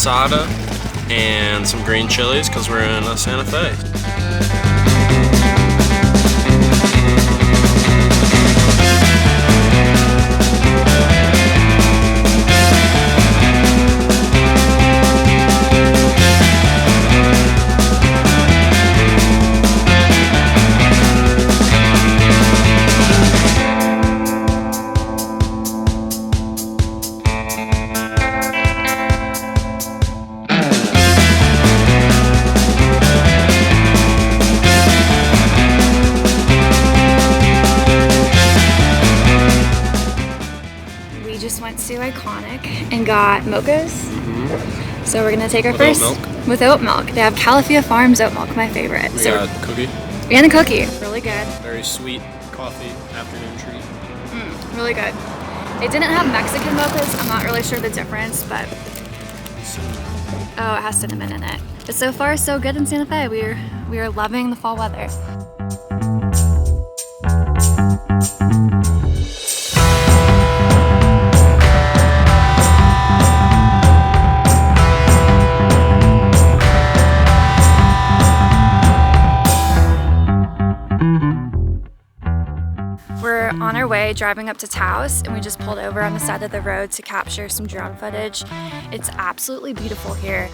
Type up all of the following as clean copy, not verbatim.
asada, and some green chilies because we're in Santa Fe. Went to Iconic and got mochas. So we're gonna take our first with oat milk. They have Califia Farms oat milk, my favorite. We got cookie. And a cookie, really good. Very sweet coffee afternoon treat. Really good. They didn't have Mexican mochas. I'm not really sure the difference, but oh, it has cinnamon in it. But so far, so good in Santa Fe. We are loving the fall weather. We're on our way driving up to Taos, and we just pulled over on the side of the road to capture some drone footage. It's absolutely beautiful here.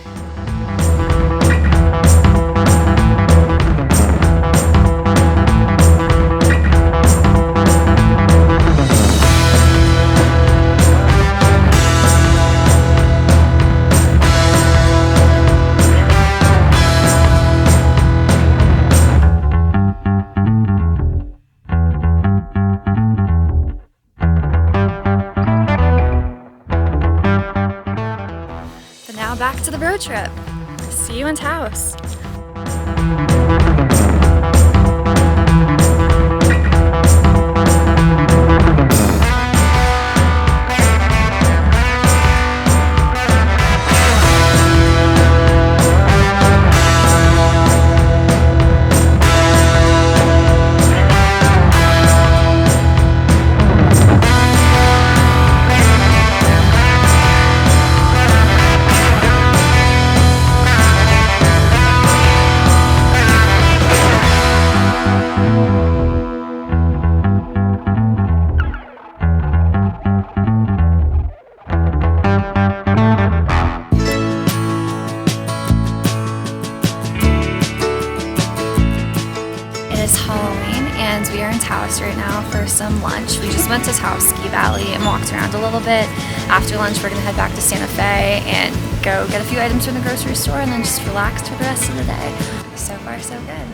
Back to the road trip. See you in Taos. We are in Taos right now for some lunch. We just went to Taos Ski Valley and walked around a little bit. After lunch, we're gonna head back to Santa Fe and go get a few items from the grocery store and then just relax for the rest of the day. So far, so good.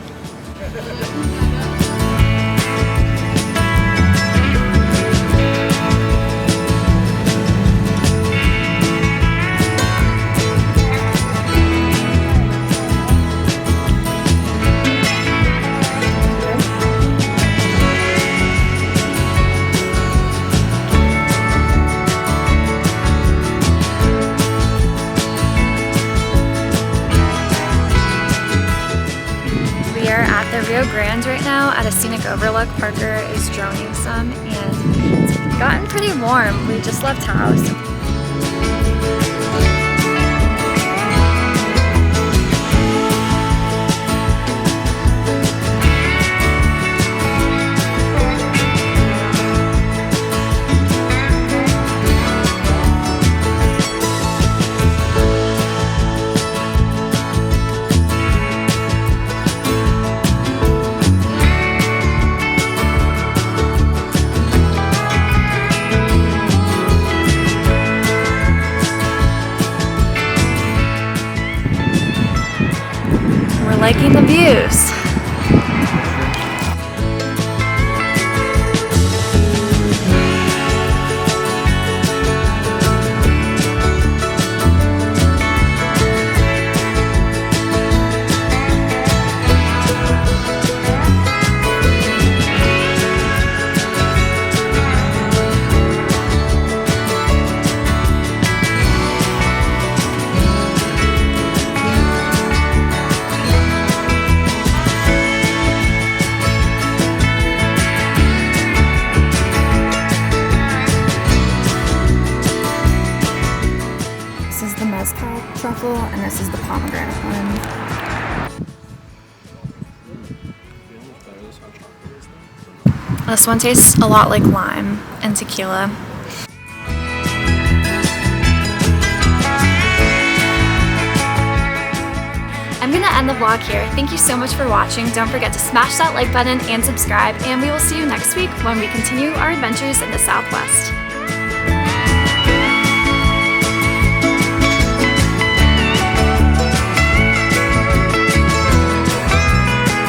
Rio Grande right now at a scenic overlook. Parker is droning some and it's gotten pretty warm. We just left Taos. Liking the views. this is the pomegranate one. This one tastes a lot like lime and tequila. I'm gonna end the vlog here. Thank you so much for watching. Don't forget to smash that like button and subscribe, and we will see you next week when we continue our adventures in the Southwest.